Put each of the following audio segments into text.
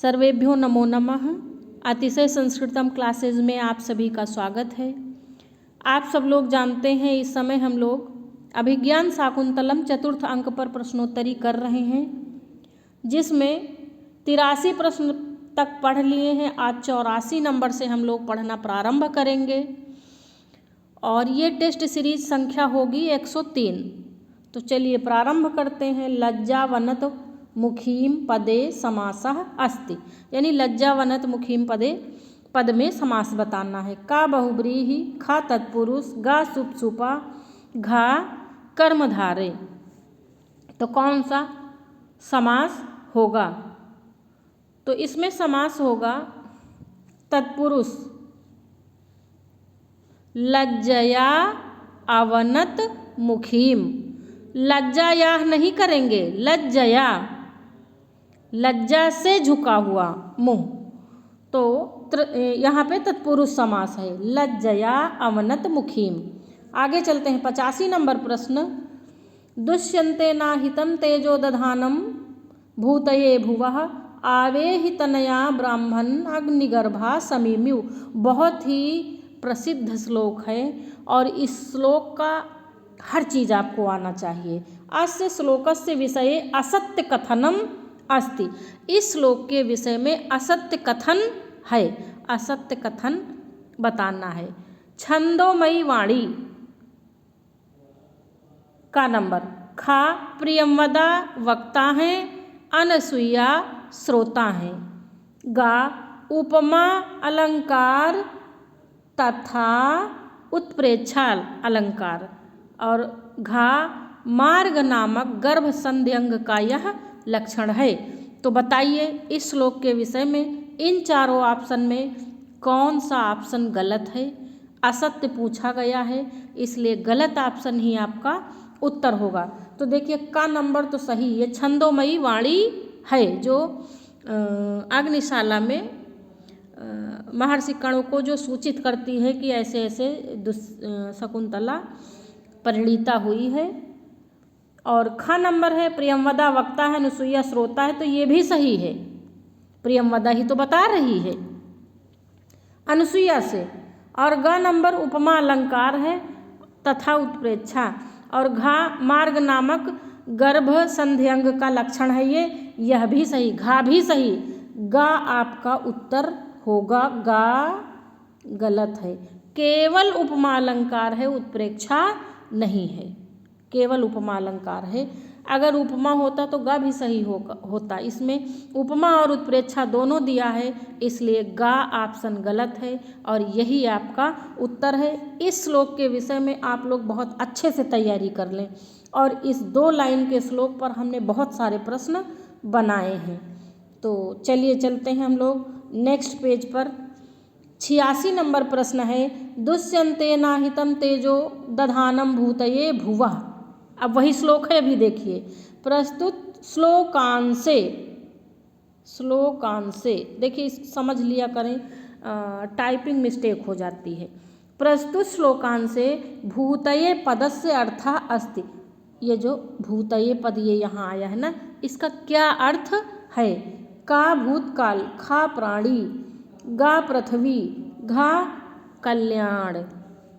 सर्वेभ्यो नमो नमः। अतिशय संस्कृतम क्लासेज में आप सभी का स्वागत है। आप सब लोग जानते हैं इस समय हम लोग अभिज्ञान शाकुंतलम चतुर्थ अंक पर प्रश्नोत्तरी कर रहे हैं, जिसमें 83 प्रश्न तक पढ़ लिए हैं। आज 84 नंबर से हम लोग पढ़ना प्रारंभ करेंगे और ये टेस्ट सीरीज संख्या होगी 103। तो चलिए प्रारंभ करते हैं। लज्जावनत मुखीम पदे समासः अस्ति, यानी लज्जावनत मुखीम पदे पद में समास बताना है। का बहुब्रीहि, खा तत्पुरुष, गा सुपसुपा, घा कर्मधारे। तो कौन सा समास होगा? तो इसमें समास होगा तत्पुरुष लज्जया अवनत मुखीम। लज्जा या नहीं करेंगे, लज्जया, लज्जा से झुका हुआ मुंह। तो यहाँ पे तत्पुरुष समास है, लज्जया अवनत मुखीम। आगे चलते हैं। 85 नंबर प्रश्न। दुष्यन्ते नाहितं तेजो दधानम भूतये भुवः आवेहि तनया ब्राह्मण अग्निगर्भा समीम्यु। बहुत ही प्रसिद्ध श्लोक है और इस श्लोक का हर चीज़ आपको आना चाहिए। अस्य श्लोकस्य विषये असत्य कथनम अस्ति। इस श्लोक के विषय में असत्य कथन है, असत्य कथन बताना है। छंदोमयी वाणी का नंबर। खा प्रियंवदा वक्ता हैं, अनसुईया श्रोता हैं। गा उपमा अलंकार तथा उत्प्रेक्षा अलंकार। और घा मार्ग नामक गर्भ संधि अंग का यह लक्षण है। तो बताइए इस श्लोक के विषय में इन चारों ऑप्शन में कौन सा ऑप्शन गलत है? असत्य पूछा गया है, इसलिए गलत ऑप्शन ही आपका उत्तर होगा। तो देखिए का नंबर तो सही है, छंदोमयी वाणी है, जो अग्निशाला में महर्षि कणों को जो सूचित करती है कि ऐसे ऐसे शकुंतला परिणीता हुई है। और खा नंबर है प्रियंवदा वक्ता है, अनुसुईया श्रोता है। तो ये भी सही है, प्रियंवदा ही तो बता रही है अनुसुईया से। और गा नंबर उपमा अलंकार है तथा उत्प्रेक्षा। और घा मार्ग नामक गर्भ संध्यांग का लक्षण है, यह भी सही, घा भी सही। गा आपका उत्तर होगा, गा गलत है। केवल उपमा अलंकार है, उत्प्रेक्षा नहीं है, केवल उपमा अलंकार है। अगर उपमा होता तो गा भी सही होता। इसमें उपमा और उत्प्रेक्षा दोनों दिया है, इसलिए गा ऑप्शन गलत है और यही आपका उत्तर है। इस श्लोक के विषय में आप लोग बहुत अच्छे से तैयारी कर लें। और इस 2 लाइन के श्लोक पर हमने बहुत सारे प्रश्न बनाए हैं। तो चलिए चलते हैं हम लोग नेक्स्ट पेज पर। 86 नंबर प्रश्न है। दुष्यन्ते नाहितं तेजो दधानम भूतये भुवः। अब वही श्लोक है, अभी देखिए। प्रस्तुत श्लोकांशे, श्लोकांशे देखिए समझ लिया करें, टाइपिंग मिस्टेक हो जाती है। प्रस्तुत श्लोकांशे भूतये पदस्य अर्थः अस्ति। ये जो भूतये पद ये यहाँ आया है ना, इसका क्या अर्थ है? का भूतकाल, खा प्राणी, गा पृथ्वी, घा कल्याण।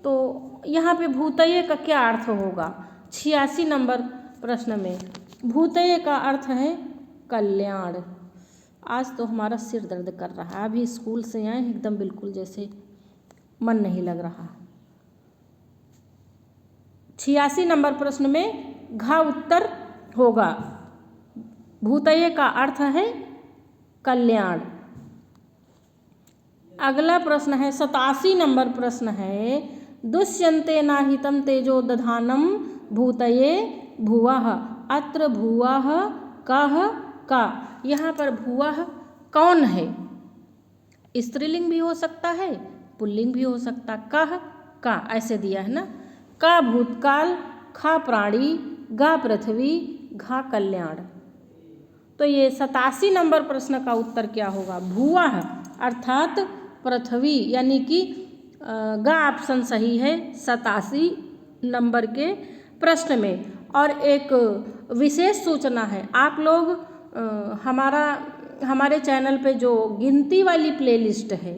तो यहाँ पे भूतये का क्या अर्थ होगा? 86 नंबर प्रश्न में भूतये का अर्थ है कल्याण। आज तो हमारा सिर दर्द कर रहा है, अभी स्कूल से आए एकदम बिल्कुल जैसे मन नहीं लग रहा। 86 नंबर प्रश्न में घा उत्तर होगा। भूतये का अर्थ है कल्याण। अगला प्रश्न है 87 नंबर प्रश्न है। दुष्यन्ते नाहितं तेजो दधानम भूतये भुवः। अत्र भुवः कः का। यहाँ पर भुवः कौन है? स्त्रीलिंग भी हो सकता है, पुल्लिंग भी हो सकता। कः का ऐसे दिया है ना। का भूतकाल, खा प्राणी, गा पृथ्वी, घा कल्याण। तो ये 87 नंबर प्रश्न का उत्तर क्या होगा? भुवः अर्थात पृथ्वी, यानी कि गा ऑप्शन सही है 87 नंबर के प्रश्न में। और एक विशेष सूचना है, आप लोग हमारा हमारे चैनल पे जो गिनती वाली प्लेलिस्ट है,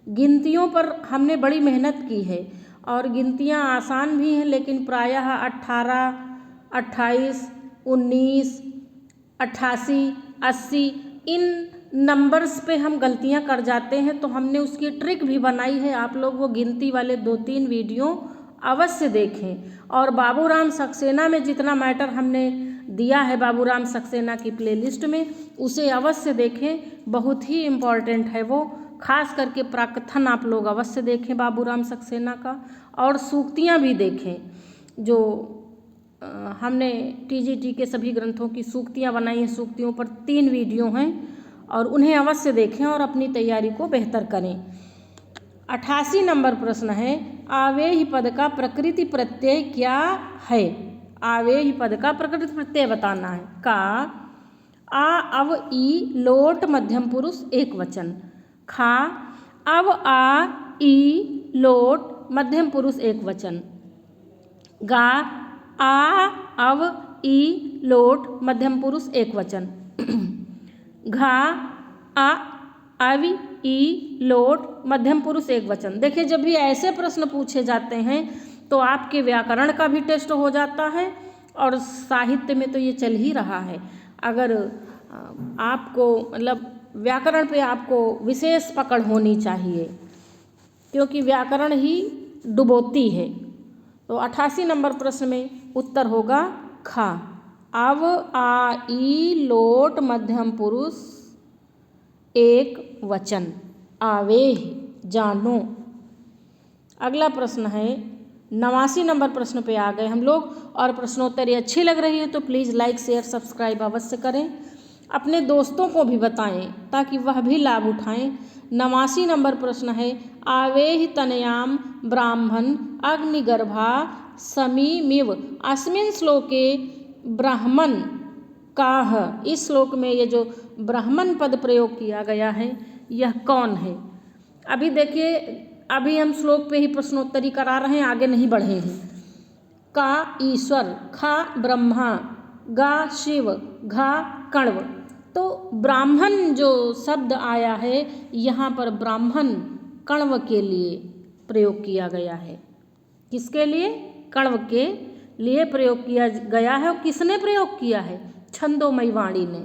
गिनतियों पर हमने बड़ी मेहनत की है और गिनतियाँ आसान भी हैं, लेकिन प्रायः 18, 28, 19, 88, 80 इन नंबर्स पे हम गलतियां कर जाते हैं। तो हमने उसकी ट्रिक भी बनाई है, आप लोग वो गिनती वाले 2-3 वीडियो अवश्य देखें। और बाबूराम सक्सेना में जितना मैटर हमने दिया है बाबूराम सक्सेना की प्लेलिस्ट में, उसे अवश्य देखें, बहुत ही इम्पॉर्टेंट है वो। खास करके प्राकथन आप लोग अवश्य देखें बाबूराम सक्सेना का, और सूक्तियाँ भी देखें। जो हमने TGT के सभी ग्रंथों की सूक्तियाँ बनाई हैं, सूक्तियों पर 3 वीडियो हैं और उन्हें अवश्य देखें और अपनी तैयारी को बेहतर करें। 88 नंबर प्रश्न है, आवेही पद का प्रकृति प्रत्यय क्या है? आवेही पद का प्रकृति प्रत्यय बताना है। का, आ, अव, ई, लोट मध्यम पुरुष एक वचन। खा, अव, आ, ई, लोट मध्यम पुरुष एक वचन। गा, आ, अव, ई, लोट मध्यम पुरुष एक वचन। घा, आ, आवि, ई, लोट मध्यम पुरुष एक वचन। देखिए, जब भी ऐसे प्रश्न पूछे जाते हैं तो आपके व्याकरण का भी टेस्ट हो जाता है और साहित्य में तो ये चल ही रहा है। अगर आपको मतलब व्याकरण पे आपको विशेष पकड़ होनी चाहिए, क्योंकि व्याकरण ही डुबोती है। तो 88 नंबर प्रश्न में उत्तर होगा खा। अव, आ, ई, लोट मध्यम पुरुष एक वचन। आवेह, जानो। अगला प्रश्न है 89 नंबर प्रश्न पे आ गए हम लोग। और प्रश्नोत्तरी अच्छी लग रही है तो प्लीज़ लाइक, शेयर, सब्सक्राइब अवश्य करें। अपने दोस्तों को भी बताएं ताकि वह भी लाभ उठाएं। 89 नंबर प्रश्न है, आवेह तनयाम ब्राह्मण अग्निगर्भा समीमिव। अस्मिन् श्लोके ब्राह्मण काह। इस श्लोक में ये जो ब्राह्मण पद प्रयोग किया गया है यह कौन है? अभी देखिए, अभी हम श्लोक पे ही प्रश्नोत्तरी करा रहे हैं, आगे नहीं बढ़े हैं। का ईश्वर, खा ब्रह्मा, गा शिव, घा कण्व। तो ब्राह्मण जो शब्द आया है यहाँ पर ब्राह्मण कण्व के लिए प्रयोग किया गया है। किसके लिए? कण्व के लिए प्रयोग किया गया है। और किसने प्रयोग किया है? छंदोमयी वाणी ने।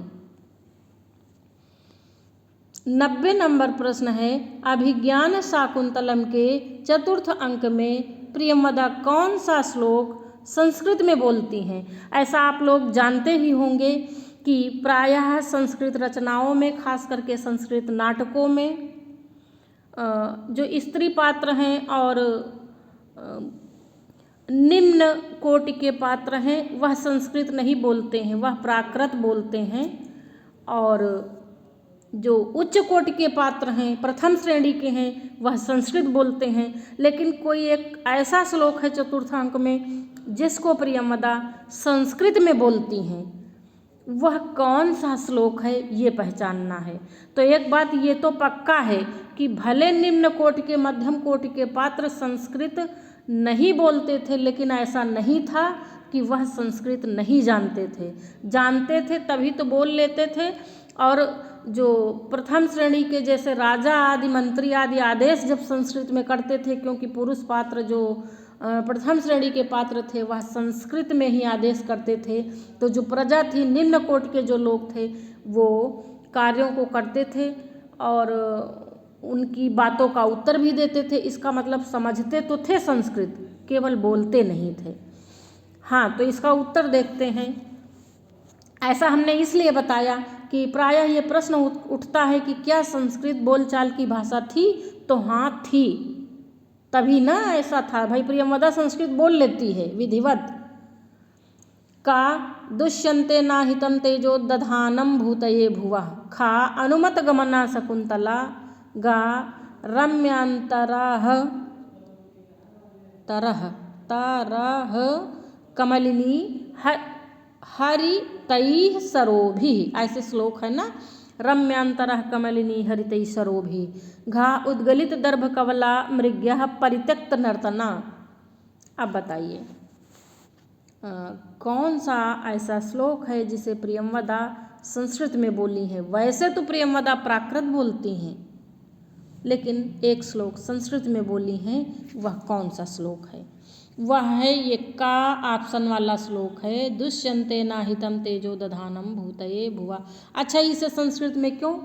90 नंबर प्रश्न है, अभिज्ञान शाकुंतलम के चतुर्थ अंक में प्रियंवदा कौन सा श्लोक संस्कृत में बोलती हैं? ऐसा आप लोग जानते ही होंगे कि प्रायः संस्कृत रचनाओं में, खास करके संस्कृत नाटकों में जो स्त्री पात्र हैं और निम्न कोटि के पात्र हैं वह संस्कृत नहीं बोलते हैं, वह प्राकृत बोलते हैं। और जो उच्च कोटि के पात्र हैं, प्रथम श्रेणी के हैं, वह संस्कृत बोलते हैं। लेकिन कोई एक ऐसा श्लोक है चतुर्थांक में जिसको प्रियंवदा संस्कृत में बोलती हैं, वह कौन सा श्लोक है ये पहचानना है। तो एक बात ये तो पक्का है कि भले निम्न कोटि के, मध्यम कोटि के पात्र संस्कृत नहीं बोलते थे, लेकिन ऐसा नहीं था कि वह संस्कृत नहीं जानते थे। जानते थे तभी तो बोल लेते थे। और जो प्रथम श्रेणी के जैसे राजा आदि, मंत्री आदि आदेश जब संस्कृत में करते थे, क्योंकि पुरुष पात्र जो प्रथम श्रेणी के पात्र थे वह संस्कृत में ही आदेश करते थे, तो जो प्रजा थी, निम्न कोटि के जो लोग थे, वो कार्यों को करते थे और उनकी बातों का उत्तर भी देते थे। इसका मतलब समझते तो थे संस्कृत, केवल बोलते नहीं थे। हाँ, तो इसका उत्तर देखते हैं। ऐसा हमने इसलिए बताया कि प्रायः ये प्रश्न उठता है कि क्या संस्कृत बोलचाल की भाषा थी? तो हाँ थी, तभी ना ऐसा था। भाई प्रियंवदा संस्कृत बोल लेती है विधिवत। का दुष्यन्ते नाहितं तेजो दधानं भूतये भुवः। खा अनुमत गमना शकुंतला। गा रम्यांतराह तरह ताराह कमलिनी हरितैः सरोभिः। ऐसे श्लोक है ना, रम्यांतरः कमलिनी हरितैः सरोभिः। घा उद्गलित दर्भ कवला मृग्यः परित्यक्त नर्तना। अब बताइए कौन सा ऐसा श्लोक है जिसे प्रियंवदा संस्कृत में बोली हैं। वैसे तो प्रियंवदा प्राकृत बोलती हैं, लेकिन एक श्लोक संस्कृत में बोली हैं। वह कौन सा श्लोक है? वह है ये का ऑप्शन वाला श्लोक है, दुष्यंते नाहितम तेजो दधानम भूतये भुवा। अच्छा, इसे संस्कृत में क्यों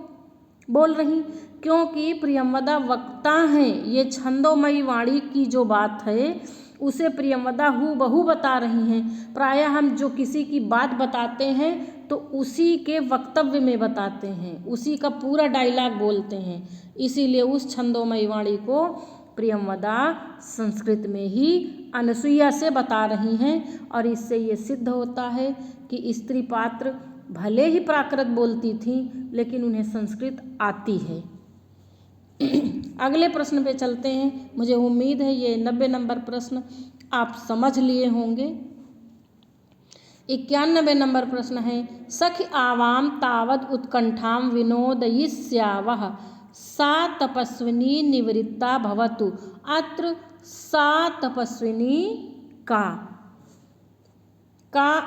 बोल रही? क्योंकि प्रियंवदा वक्ता हैं। ये छंदोमयी वाणी की जो बात है उसे प्रियंवदा हूबहू बता रही हैं। प्रायः हम जो किसी की बात बताते हैं तो उसी के वक्तव्य में बताते हैं, उसी का पूरा डायलॉग बोलते हैं। इसीलिए उस छंदोमयी वाणी को प्रियंवदा संस्कृत में ही अनसुईया से बता रही हैं। और इससे ये सिद्ध होता है कि स्त्री पात्र भले ही प्राकृत बोलती थी, लेकिन उन्हें संस्कृत आती है। अगले प्रश्न पे चलते हैं। मुझे उम्मीद है ये 90 नंबर प्रश्न आप समझ लिए होंगे। 91 नंबर प्रश्न है, सखि आवाम तावद उत्कंठाम विनोदयिष्यावः सा तपस्विनी निवृत्ता भवतु। अत्र सा तपस्विनी का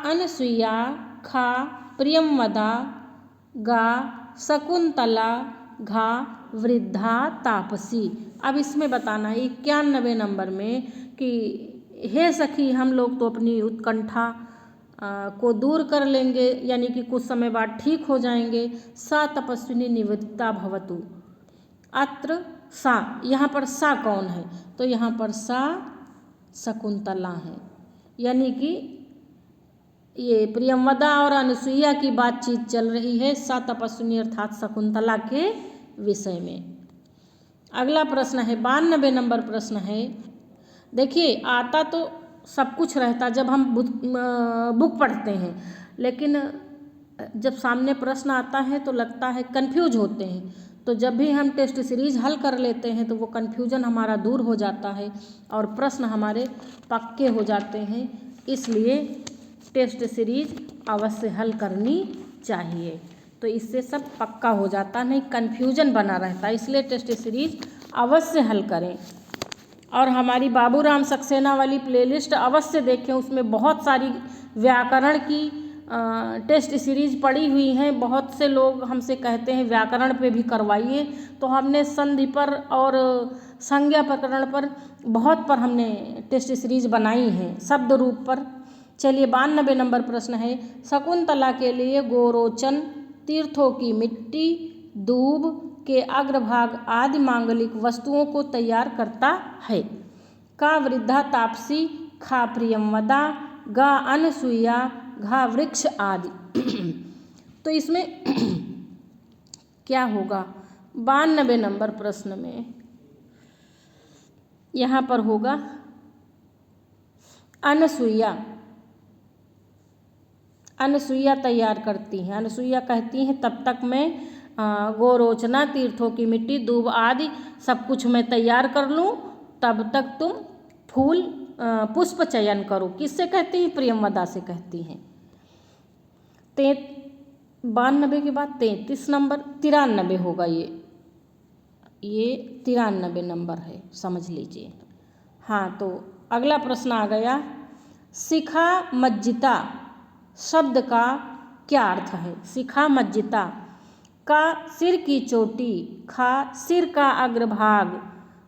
अनसुईया, खा प्रियंवदा, गा शकुंतला, घा वृद्धा तापसी। अब इसमें बताना है 91 नंबर में कि हे सखी, हम लोग तो अपनी उत्कंठा को दूर कर लेंगे, यानी कि कुछ समय बाद ठीक हो जाएंगे। सा तपस्विनी निवृत्ता भवतु। अत्र सा, यहाँ पर सा कौन है? तो यहाँ पर सा शकुंतला है, यानी कि ये प्रियंवदा और अनसुईया की बातचीत चल रही है सा तपस्विनी अर्थात शकुंतला के विषय में। अगला प्रश्न है 92 नंबर प्रश्न है। देखिए, आता तो सब कुछ रहता जब हम बुक पढ़ते हैं, लेकिन जब सामने प्रश्न आता है तो लगता है कंफ्यूज होते हैं। तो जब भी हम टेस्ट सीरीज हल कर लेते हैं तो वो कन्फ्यूजन हमारा दूर हो जाता है और प्रश्न हमारे पक्के हो जाते हैं। इसलिए टेस्ट सीरीज अवश्य हल करनी चाहिए, तो इससे सब पक्का हो जाता, नहीं कन्फ्यूजन बना रहता। इसलिए टेस्ट सीरीज अवश्य हल करें और हमारी बाबूराम सक्सेना वाली प्लेलिस्ट अवश्य देखें। उसमें बहुत सारी व्याकरण की टेस्ट सीरीज पड़ी हुई हैं। बहुत से लोग हमसे कहते हैं व्याकरण पे भी करवाइए, तो हमने संधि पर और संज्ञा प्रकरण पर बहुत पर हमने टेस्ट सीरीज बनाई हैं, शब्द रूप पर। चलिए 92 नंबर प्रश्न है, शकुंतला के लिए गोरोचन, तीर्थों की मिट्टी, दूब के अग्रभाग आदि मांगलिक वस्तुओं को तैयार करता है। का वृद्धा तापसी, खा प्रियंवदा, गा अनसुईया, घा वृक्ष आदि। तो इसमें क्या होगा? 92 नंबर प्रश्न में यहाँ पर होगा अनसुईया। अनसुईया तैयार करती हैं। अनसुईया कहती हैं तब तक मैं गोरोचना, तीर्थों की मिट्टी, दूब आदि सब कुछ मैं तैयार कर लूँ, तब तक तुम फूल पुष्प चयन करो। किससे कहती हैं? प्रियंवदा से कहती हैं। 92 के बाद 33 नंबर 93 होगा। ये 93 नंबर है, समझ लीजिए। हाँ, तो अगला प्रश्न आ गया, शिखा मज्जिता शब्द का क्या अर्थ है? शिखा मज्जिता, का सिर की चोटी, खा सिर का अग्रभाग,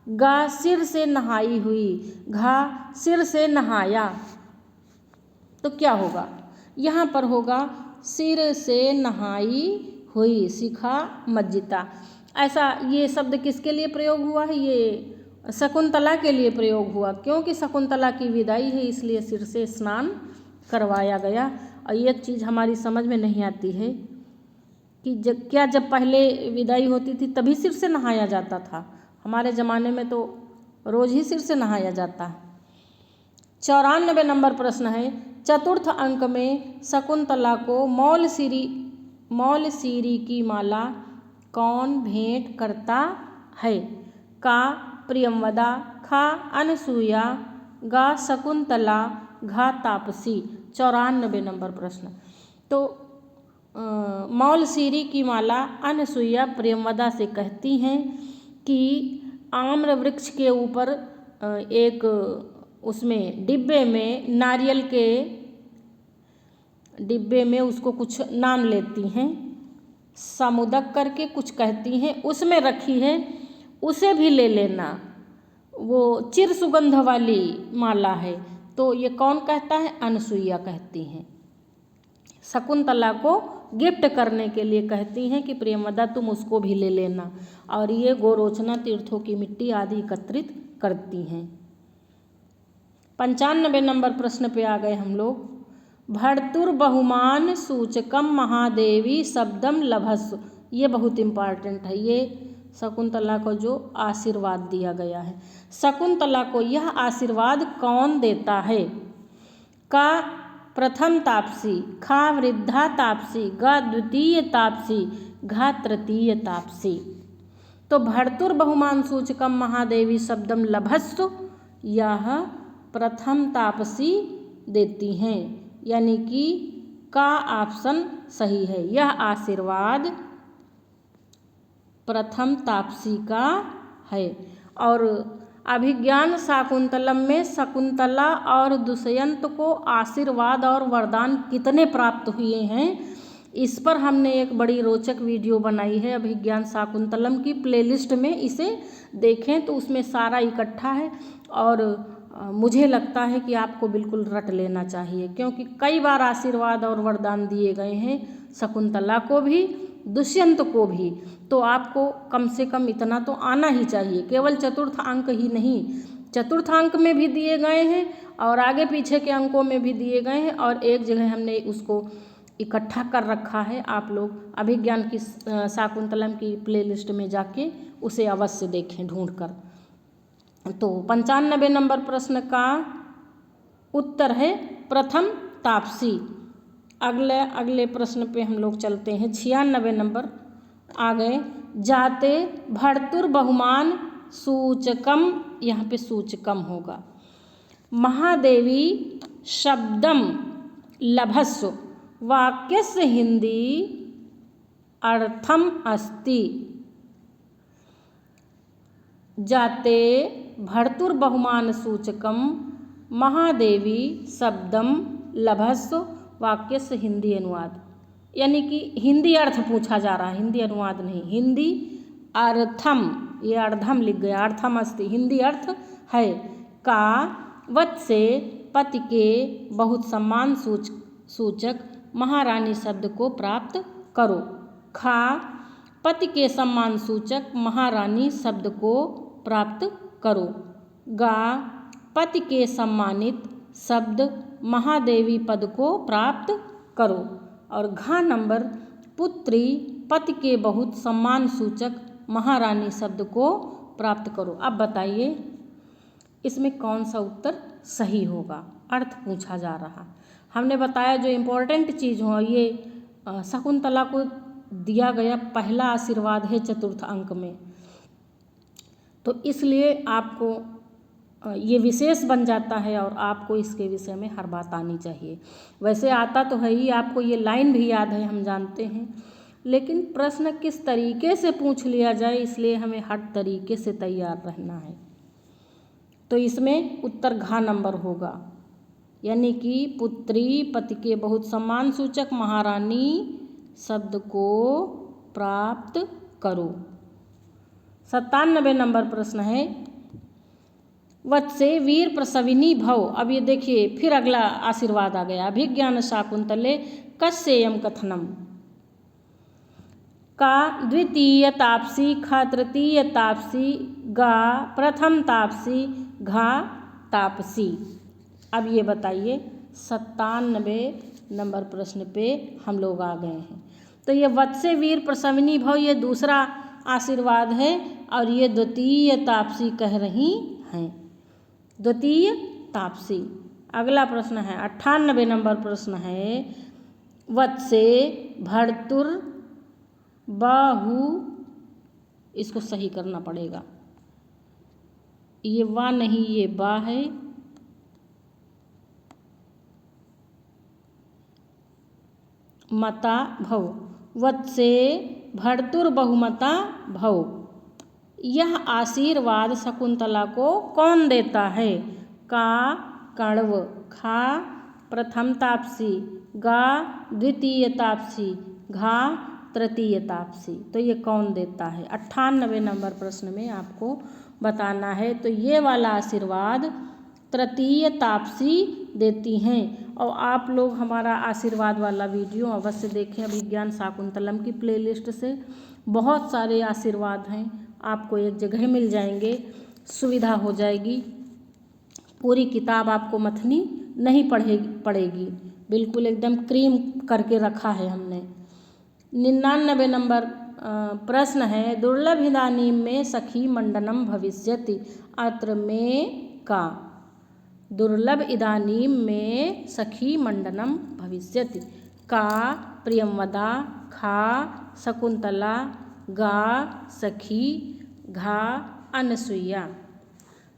गा सिर से नहाई हुई, घा सिर से नहाया। तो क्या होगा? यहाँ पर होगा सिर से नहाई हुई, शिखा मज्जिता। ऐसा ये शब्द किसके लिए प्रयोग हुआ है? ये शकुंतला के लिए प्रयोग हुआ, क्योंकि शकुंतला की विदाई है, इसलिए सिर से स्नान करवाया गया। और ये चीज़ हमारी समझ में नहीं आती है कि जब पहले विदाई होती थी तभी सिर से नहाया जाता था? हमारे ज़माने में तो रोज़ ही सिर से नहाया जाता है। 94 नंबर प्रश्न है, चतुर्थ अंक में शकुंतला को मौल सीरी की माला कौन भेंट करता है? का प्रियंवदा, खा अनसुईया, गा शकुंतला, घा तापसी। 94 नंबर प्रश्न। तो मौल सीरी की माला अनसुईया प्रियंवदा से कहती हैं कि आम्र वृक्ष के ऊपर एक उसमें डिब्बे में नारियल के डिब्बे में उसको कुछ नाम लेती हैं, सामुदक करके कुछ कहती हैं, उसमें रखी है, उसे भी ले लेना। वो चिर सुगंध वाली माला है, तो ये कौन कहता है? अनसुईया कहती हैं। शकुंतला को गिफ्ट करने के लिए कहती हैं कि प्रियंवदा तुम उसको भी ले लेना, और ये गोरोचना तीर्थों की मिट्टी आदि एकत्रित करती हैं। 95 नंबर प्रश्न पे आ गए हम लोग। भर्तुर्बहुमान सूचकम महादेवी शब्दम लभस्व। ये बहुत इम्पॉर्टेंट है, ये शकुंतला को जो आशीर्वाद दिया गया है। शकुंतला को यह आशीर्वाद कौन देता है? का प्रथम तापसी, खा वृद्धा तापसी, ग द्वितीय तापसी, घा तृतीय तापसी। तो भर्तुर्बहुमान सूचकम महादेवी शब्दम लभस्व यह प्रथम तापसी देती हैं, यानी कि का ऑप्शन सही है। यह आशीर्वाद प्रथम तापसी का है। और अभिज्ञान शाकुंतलम में शकुंतला और दुष्यंत को आशीर्वाद और वरदान कितने प्राप्त हुए हैं, इस पर हमने एक बड़ी रोचक वीडियो बनाई है अभिज्ञान शाकुंतलम की प्लेलिस्ट में। इसे देखें तो उसमें सारा इकट्ठा है, और मुझे लगता है कि आपको बिल्कुल रट लेना चाहिए, क्योंकि कई बार आशीर्वाद और वरदान दिए गए हैं शकुंतला को भी, दुष्यंत को भी। तो आपको कम से कम इतना तो आना ही चाहिए। केवल चतुर्थ अंक ही नहीं, चतुर्थ अंक में भी दिए गए हैं और आगे पीछे के अंकों में भी दिए गए हैं, और एक जगह हमने उसको इकट्ठा कर रखा है। आप लोग अभिज्ञान की शाकुंतलम की प्लेलिस्ट में जाके उसे अवश्य देखें ढूंढ कर। तो 95 नंबर प्रश्न का उत्तर है प्रथम तापसी। अगले प्रश्न पे हम लोग चलते हैं। 96 नंबर आ गए। जाते भर्तुर्बहुमान सूचकम, यहाँ पे सूचकम होगा, महादेवी शब्दम लभस्व वाक्यस्य हिंदी अर्थम अस्ति। जाते भर्तुर्बहुमान सूचकम महादेवी शब्दम लभस्व वाक्यस्य हिंदी अनुवाद, यानी कि हिंदी अर्थ पूछा जा रहा है, हिंदी अनुवाद नहीं, हिंदी अर्थम, ये अर्धम लिख गया, अर्थम अस्ति, हिंदी अर्थ है। का वत से पति के बहुत सम्मान सूचक महारानी शब्द को प्राप्त करो। खा पति के सम्मान सूचक महारानी शब्द को प्राप्त करो। गा पति के सम्मानित शब्द महादेवी पद को प्राप्त करो। और घा नंबर पुत्री पति के बहुत सम्मान सूचक महारानी शब्द को प्राप्त करो। अब बताइए इसमें कौन सा उत्तर सही होगा? अर्थ पूछा जा रहा। हमने बताया जो इम्पोर्टेंट चीज़ हो, ये शकुंतला को दिया गया पहला आशीर्वाद है चतुर्थ अंक में, तो इसलिए आपको ये विशेष बन जाता है और आपको इसके विषय में हर बात आनी चाहिए। वैसे आता तो है ही, आपको ये लाइन भी याद है, हम जानते हैं, लेकिन प्रश्न किस तरीके से पूछ लिया जाए इसलिए हमें हर तरीके से तैयार रहना है। तो इसमें उत्तर घा नंबर होगा, यानी कि पुत्री पति के बहुत सम्मान सूचक महारानी शब्द को प्राप्त करो। 97 नंबर प्रश्न है। वत्से वीर प्रसविनी भव। अब ये देखिए फिर अगला आशीर्वाद आ गया। अभिज्ञान शाकुंतले कस्येयम कथनम। का द्वितीय तापसी, खा तृतीय तापसी, गा प्रथम तापसी, घा तापसी। अब ये बताइए 97 नंबर प्रश्न पे हम लोग आ गए हैं। तो ये वत्से वीर प्रसविनी भव ये दूसरा आशीर्वाद है, और ये द्वितीय तापसी कह रही हैं, द्वितीय तापसी। अगला प्रश्न है 98 नंबर प्रश्न है। वत्से भर्तुर बाहु, इसको सही करना पड़ेगा, ये वा नहीं ये बा है। मता भव। वत्से भर्तुर बहुमता भव। यह आशीर्वाद शकुंतला को कौन देता है? का कण्व, खा प्रथम तापसी, गा द्वितीय तापसी, घा तृतीय तापसी। तो ये कौन देता है? 98 नंबर प्रश्न में आपको बताना है। तो ये वाला आशीर्वाद तृतीय तापसी देती हैं। और आप लोग हमारा आशीर्वाद वाला वीडियो अवश्य देखें, अभिज्ञान शाकुंतलम की प्लेलिस्ट से बहुत सारे आशीर्वाद हैं, आपको एक जगह मिल जाएंगे, सुविधा हो जाएगी। पूरी किताब आपको मथनी नहीं पड़ेगी, बिल्कुल एकदम क्रीम करके रखा है हमने। 99 नंबर प्रश्न है, दुर्लभ इदानीं में सखी मंडनम भविष्यति, अत्र में का। दुर्लभ इदानीं में सखी मंडनम भविष्यति, का प्रियंवदा, खा शकुंतला, गा सखी, घा अनसुईया।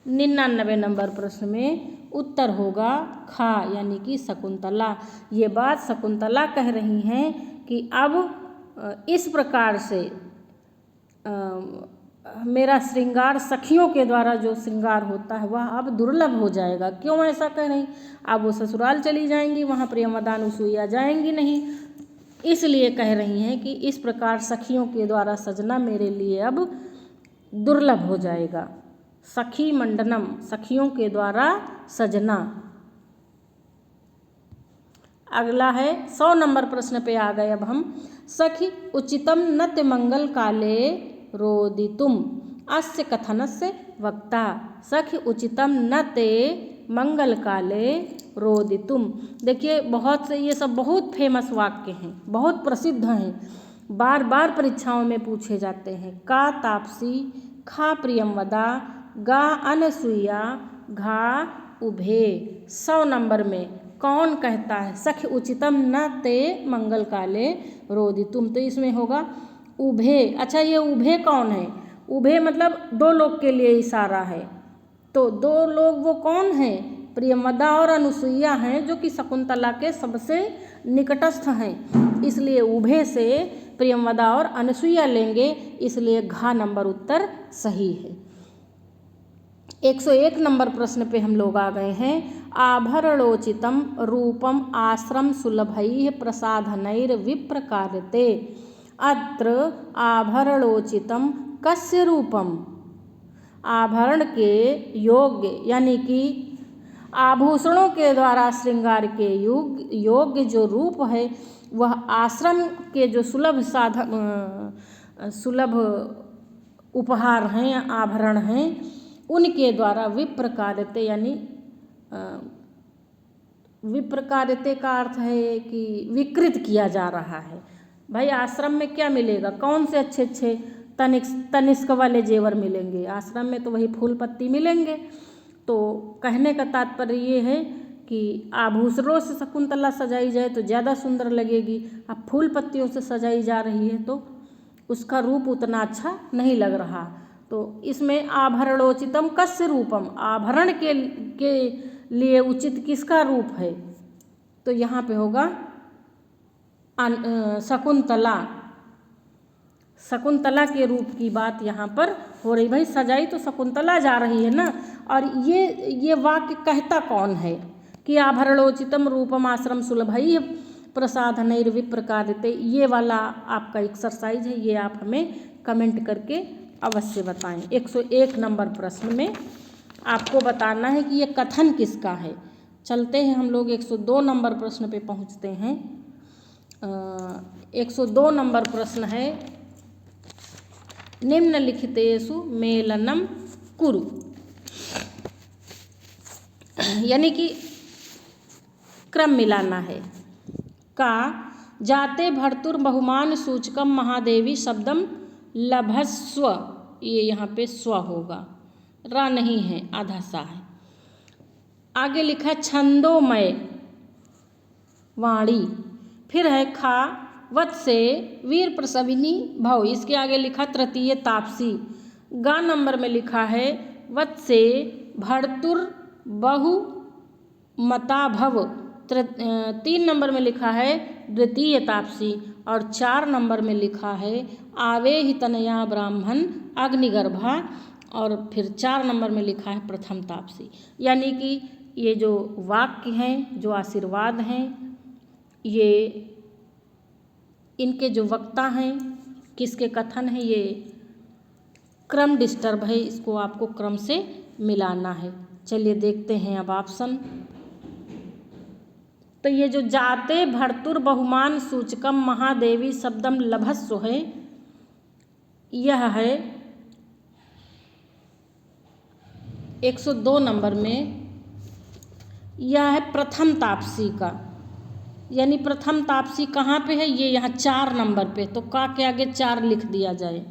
99 नंबर प्रश्न में उत्तर होगा खा, यानी कि शकुंतला। ये बात शकुंतला कह रही हैं कि अब इस प्रकार से मेरा श्रृंगार, सखियों के द्वारा जो श्रृंगार होता है वह अब दुर्लभ हो जाएगा। क्यों ऐसा कह रही? अब वो ससुराल चली जाएंगी, वहाँ प्रियंवदा अनुसुईया जाएंगी नहीं, इसलिए कह रही हैं कि इस प्रकार सखियों के द्वारा सजना मेरे लिए अब दुर्लभ हो जाएगा। सखी मंडनम, सखियों के द्वारा सजना। अगला है 100 नंबर प्रश्न पे आ गए अब हम। सखी उचितम नत्य मंगल काले रोदितुम, अस्य कथनस्य वक्ता। सखी उचितम नत्य मंगल काले रोदितुम। देखिए बहुत से ये सब बहुत फेमस वाक्य हैं, बहुत प्रसिद्ध हैं, बार बार परीक्षाओं में पूछे जाते हैं। का तापसी, खा प्रियंवदा, गा अनसुईया, घा उभे। 100 नंबर में कौन कहता है सखी उचितम न ते मंगल काले रोदितुम? तो इसमें होगा उभे। अच्छा, ये उभे कौन है? उभे मतलब दो लोग के लिए इशारा है। तो दो लोग वो कौन हैं? प्रियंवदा और अनुसुईया हैं, जो कि शकुंतला के सबसे निकटस्थ हैं। इसलिए उभे से प्रियंवदा और अनुसुईया लेंगे, इसलिए घा नंबर उत्तर सही है। 101 नंबर प्रश्न पे हम लोग आ गए हैं। आभरणोचितम रूपम आश्रम सुलभैः प्रसाधनैर विप्रकार्यते, अत्र आभरणोचितम कस्य रूपम? आभरण के योग्य, यानी कि आभूषणों के द्वारा श्रृंगार के योग्य जो रूप है वह आश्रम के जो सुलभ उपहार हैं, आभरण हैं, उनके द्वारा विप्रकार्यते, यानी विप्रकार्यते का अर्थ है कि विकृत किया जा रहा है। भाई आश्रम में क्या मिलेगा? कौन से अच्छे अच्छे तनिष्क वाले जेवर मिलेंगे? आश्रम में तो वही फूल पत्ती मिलेंगे। तो कहने का तात्पर्य ये है कि आभूषणों से शकुंतला सजाई जाए तो ज़्यादा सुंदर लगेगी। अब फूल पत्तियों से सजाई जा रही है तो उसका रूप उतना अच्छा नहीं लग रहा। तो इसमें आभरणोचितम कस्य रूपम, आभरण के लिए उचित किसका रूप है? तो यहाँ पे होगा शकुंतला। शकुंतला के रूप की बात यहाँ पर हो रही। भाई सजाई तो शकुंतला जा रही है ना। और ये वाक्य कहता कौन है कि आभरणोचितम रूपम आश्रम सुलभैः प्रसाधनैर विप्रकार्यते? ये वाला आपका एक्सरसाइज है, ये आप हमें कमेंट करके अवश्य बताएं। 101 नंबर प्रश्न में आपको बताना है कि ये कथन किसका है। चलते हैं हम लोग 102 नंबर प्रश्न पे पहुंचते हैं। 102 नंबर प्रश्न है, निम्नलिखितेषु मेलनम कुरु, यानी कि क्रम मिलाना है। का जाते भर्तुर बहुमान सूचकम महादेवी शब्दम लभस्व, ये यहाँ पे स्व होगा, रा नहीं है, आधा सा है। आगे लिखा छंदोमय वाणी, फिर है खा वत्से वीर प्रसविनी भव, इसके आगे लिखा तृतीय तापसी। गा नंबर में लिखा है वत्से भर्तुर बहु मता भव, 3 नंबर में लिखा है द्वितीय तापसी, और 4 नंबर में लिखा है आवे ही तनया ब्राह्मण अग्निगर्भा, और फिर 4 नंबर में लिखा है प्रथम तापसी। यानी कि ये जो वाक्य हैं, जो आशीर्वाद हैं, ये इनके जो वक्ता हैं, किसके कथन हैं, ये क्रम डिस्टर्ब है, इसको आपको क्रम से मिलाना है। चलिए देखते हैं अब ऑप्शन। तो ये जो जाते भर्तुर बहुमान सूचकम महादेवी शब्दम लभस्व है, यह है 102 नंबर में। यह है प्रथम तापसी का, यानी प्रथम तापसी कहाँ पे है, ये यहाँ 4 नंबर पे, तो का के आगे 4 लिख दिया जाए।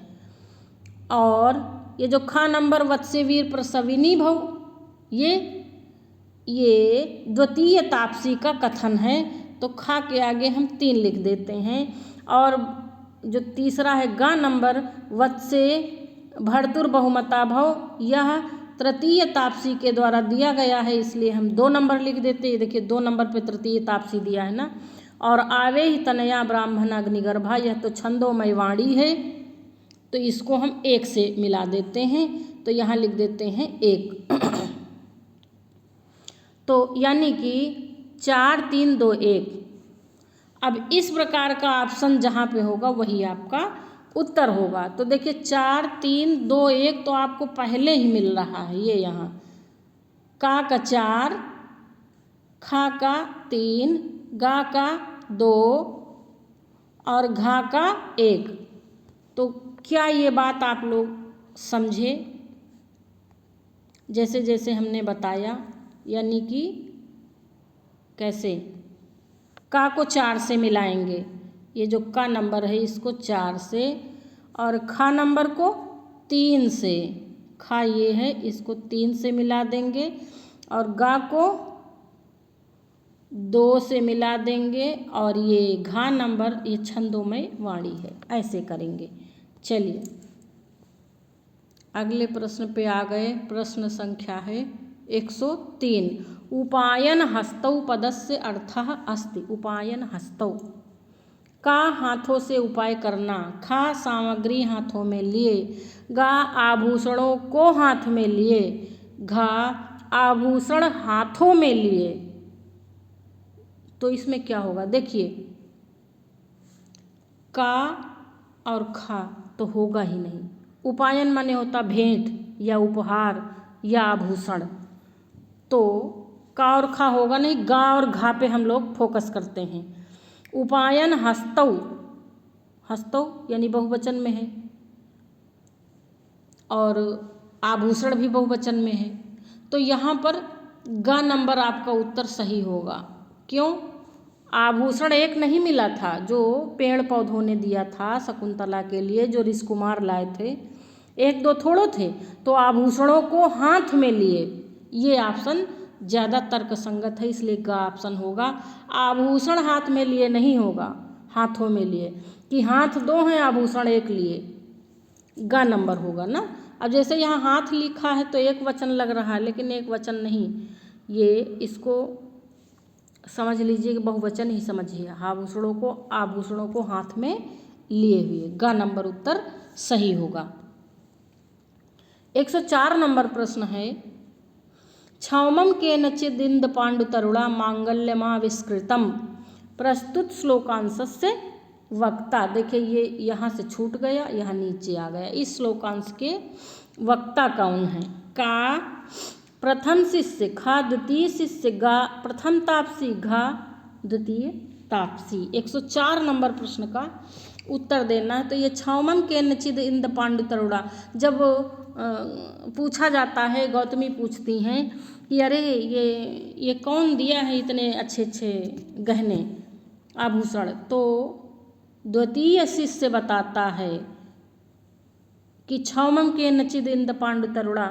और ये जो खा नंबर वत्स्यवीर प्रसविनी भव, ये द्वितीय तापसी का कथन है, तो खा के आगे हम 3 लिख देते हैं। और जो तीसरा है गा नंबर वत्से भर्तुर बहुमता भव, यह तृतीय तापसी के द्वारा दिया गया है, इसलिए हम 2 नंबर लिख देते हैं। देखिए 2 नंबर पे तृतीय तापसी दिया है ना। और आवे ही तनया ब्राह्मण अग्निगर्भा, यह तो छंदोमय वाणी है, तो इसको हम 1 से मिला देते हैं, तो यहाँ लिख देते हैं 1। तो यानी कि 4 3 2 1। अब इस प्रकार का ऑप्शन जहाँ पे होगा वही आपका उत्तर होगा। तो देखिए 4 3 2 1 तो आपको पहले ही मिल रहा है, ये यहाँ का 4, खा का 3, गा का 2 और घा का 1। तो क्या ये बात आप लोग समझे जैसे जैसे हमने बताया, यानी कि कैसे का को 4 से मिलाएंगे, ये जो का नंबर है इसको 4 से, और खा नंबर को 3 से, खा ये है इसको 3 से मिला देंगे, और गा को 2 से मिला देंगे, और ये घा नंबर ये छंदोमय वाणी है, ऐसे करेंगे। चलिए अगले प्रश्न पे आ गए। प्रश्न संख्या है 103। उपायन हस्तौ पदस्य अर्थः अस्ति। उपायन हस्तौ का हाथों से उपाय करना, खा सामग्री हाथों में लिए, गा आभूषणों को हाथ में लिए, घा आभूषण हाथों में लिए। तो इसमें क्या होगा, देखिए का और खा तो होगा ही नहीं। उपायन माने होता भेंट या उपहार या आभूषण, तो का और खा होगा नहीं, गा और घा पे हम लोग फोकस करते हैं। उपायन हस्तौ, हस्तौ यानी बहुवचन में है, और आभूषण भी बहुवचन में है, तो यहाँ पर गा नंबर आपका उत्तर सही होगा। क्यों, आभूषण एक नहीं मिला था, जो पेड़ पौधों ने दिया था शकुंतला के लिए, जो ऋषिकुमार लाए थे, 1 2 थोड़ो थे, तो आभूषणों को हाथ में लिए, ये ऑप्शन ज़्यादा तर्क संगत है, इसलिए गा ऑप्शन होगा। आभूषण हाथ में लिए नहीं होगा, हाथों में लिए, कि हाथ 2 हैं आभूषण 1 लिए, गा नंबर होगा ना। अब जैसे यहाँ हाथ लिखा है तो एक वचन लग रहा है, लेकिन एक वचन नहीं, ये इसको समझ लीजिए कि बहुवचन ही समझिए। आभूषणों को हाथ में लिए हुए, गा नंबर उत्तर सही होगा। 104 नंबर प्रश्न है। क्षौमम केनचिद इंद पांडु तरुणा मांगल्यमाविष्कृतम प्रस्तुत श्लोकांशस्य वक्ता। देखिए ये यहाँ से छूट गया, यहाँ नीचे आ गया। इस श्लोकांश के वक्ता कौन है? का प्रथम शिष्य, खा द्वितीय शिष्य, गा प्रथम तापसी, घा द्वितीय तापसी। 104 नंबर प्रश्न का उत्तर देना है। तो ये क्षौमम केनचिद इंद पांडु तरुणा, जब पूछा जाता है, गौतमी पूछती हैं कि अरे ये कौन दिया है इतने अच्छे अच्छे गहने आभूषण, तो द्वितीय शिष्य बताता है कि क्षौमम केनचिद इंद पांडु तरुणा,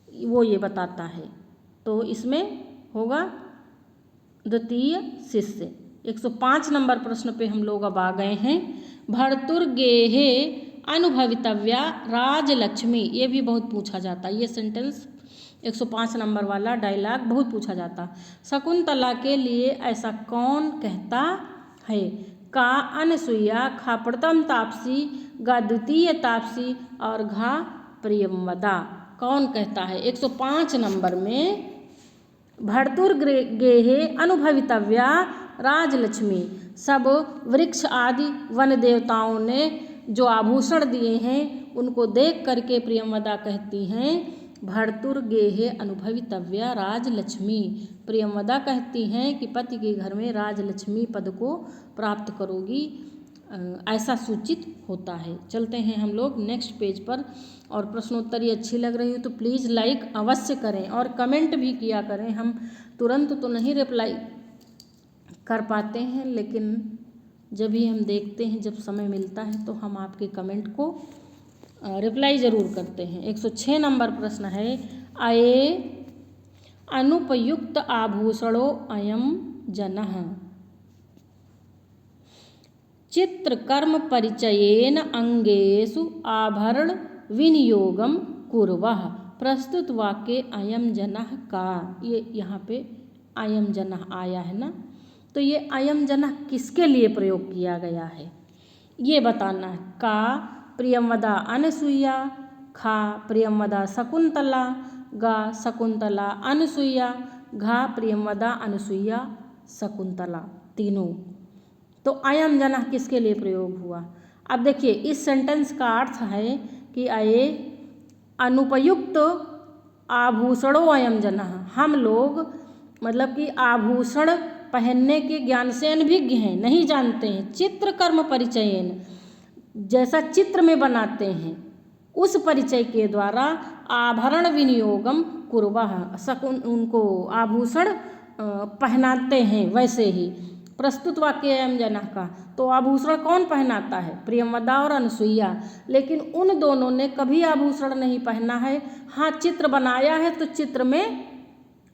वो ये बताता है, तो इसमें होगा द्वितीय शिष्य। 105 नंबर प्रश्न पे हम लोग अब आ गए हैं। भर्तुर्गेहे अनुभवितव्या राजलक्ष्मी, ये भी बहुत पूछा जाता है, ये सेंटेंस 105 नंबर वाला डायलॉग बहुत पूछा जाता। शकुंतला के लिए ऐसा कौन कहता है? का अनसुईया, खा प्रथम तापसी, गा द्वितीय तापसी और घा प्रियंवदा। कौन कहता है? 105 नंबर में भर्तुर्गेहे अनुभवितव्या राजलक्ष्मी। सब वृक्ष आदि वन देवताओं ने जो आभूषण दिए हैं उनको देख करके प्रियंवदा कहती हैं भर्तुर्गेहे अनुभवितव्या राजलक्ष्मी। प्रियंवदा कहती हैं कि पति के घर में राजलक्ष्मी पद को प्राप्त करोगी, ऐसा सूचित होता है। चलते हैं हम लोग नेक्स्ट पेज पर। और प्रश्नोत्तरी अच्छी लग रही हो तो प्लीज़ लाइक अवश्य करें और कमेंट भी किया करें। हम तुरंत तो नहीं रिप्लाई कर पाते हैं, लेकिन जब भी हम देखते हैं, जब समय मिलता है तो हम आपके कमेंट को रिप्लाई ज़रूर करते हैं। 106 नंबर प्रश्न है अये अनुपयुक्त आभूषणो अयम जनः चित्रकर्म परिचयेन अंगेषु आभरण विनियोगम कुर्वः। प्रस्तुत वाक्य अयम जनः का, ये यहाँ पे अयम जनः आया है ना, तो ये अयम जनः किसके लिए प्रयोग किया गया है ये बताना है। का प्रियंवदा अनसुईया, खा प्रियंवदा शकुंतला, गा शकुंतला अनसुईया, घा प्रियंवदा अनसुईया शकुंतला, तीनों। तो अयम जनः किसके लिए प्रयोग हुआ? अब देखिए इस सेंटेंस का अर्थ है कि अये अनुपयुक्त आभूषणों अयम जनः। हम लोग मतलब कि आभूषण पहनने के ज्ञान से अनभिज्ञ हैं, नहीं जानते हैं। चित्रकर्म परिचयन, जैसा चित्र में बनाते हैं उस परिचय के द्वारा आभरण विनियोगम कुर्वः, उनको आभूषण पहनाते हैं वैसे ही। प्रस्तुत वाक्य अयम जनः का, तो आभूषण कौन पहनाता है? प्रियंवदा और अनसुईया। लेकिन उन दोनों ने कभी आभूषण नहीं पहना है। हाँ, चित्र बनाया है तो चित्र में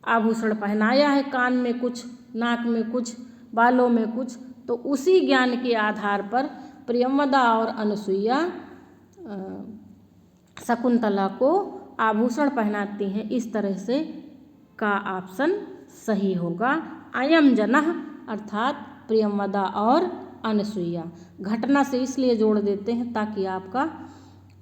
आभूषण पहनाया है, कान में कुछ, नाक में कुछ, बालों में कुछ। तो उसी ज्ञान के आधार पर प्रियंवदा और अनसुईया शकुंतला को आभूषण पहनाती हैं। इस तरह से का ऑप्शन सही होगा अयम जनः, अर्थात प्रियंवदा और अनसुईया। घटना से इसलिए जोड़ देते हैं ताकि आपका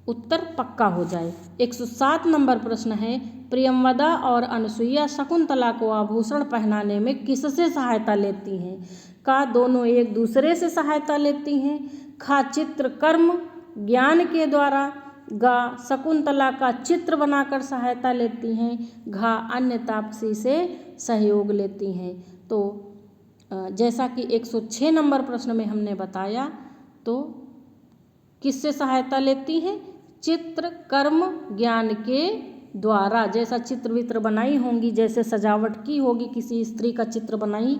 उत्तर पक्का हो जाए। 107 नंबर प्रश्न है प्रियंवदा और अनसुईया शकुंतला को आभूषण पहनाने में किससे सहायता लेती हैं? का दोनों एक दूसरे से सहायता लेती हैं, खा चित्रकर्म ज्ञान के द्वारा, गा शकुंतला का चित्र बनाकर सहायता लेती हैं, घा अन्य तापसी से सहयोग लेती हैं। तो जैसा कि 106 नंबर प्रश्न में हमने बताया, तो किससे सहायता लेती हैं? चित्र कर्म ज्ञान के द्वारा। जैसा चित्र वित्र बनाई होंगी, जैसे सजावट की होगी, किसी स्त्री का चित्र बनाई,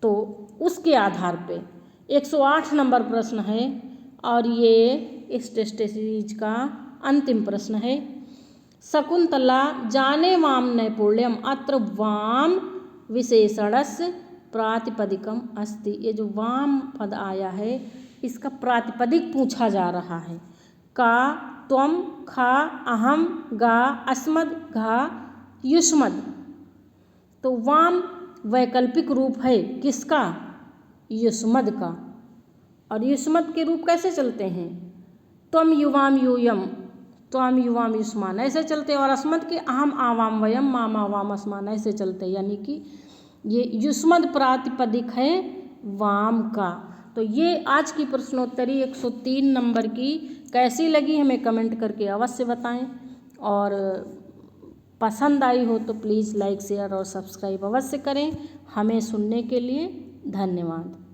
तो उसके आधार पे। 108 नंबर प्रश्न है और ये इस टेस्ट सीरीज का अंतिम प्रश्न है। शकुंतला जाने वाम नैपुण्यम अत्र वाम विशेषणस्य प्रातिपदिकम अस्ति। ये जो वाम पद आया है इसका प्रातिपदिक पूछा जा रहा है। का त्वम, खा अहम, गा अस्मद, घा युष्मद। तो वाम वैकल्पिक रूप है किसका? युष्मद का। और युष्मद के रूप कैसे चलते हैं? त्वम युवाम यूयम, त्वम युवाम युष्मान, ऐसे चलते। और अस्मद के अहम आवाम वयम, माम आवाम अस्मान, ऐसे चलते। यानी कि ये युष्मद प्रातिपदिक है वाम का। तो ये आज की प्रश्नोत्तरी 103 नंबर की कैसी लगी हमें कमेंट करके अवश्य बताएं। और पसंद आई हो तो प्लीज़ लाइक शेयर और सब्सक्राइब अवश्य करें। हमें सुनने के लिए धन्यवाद।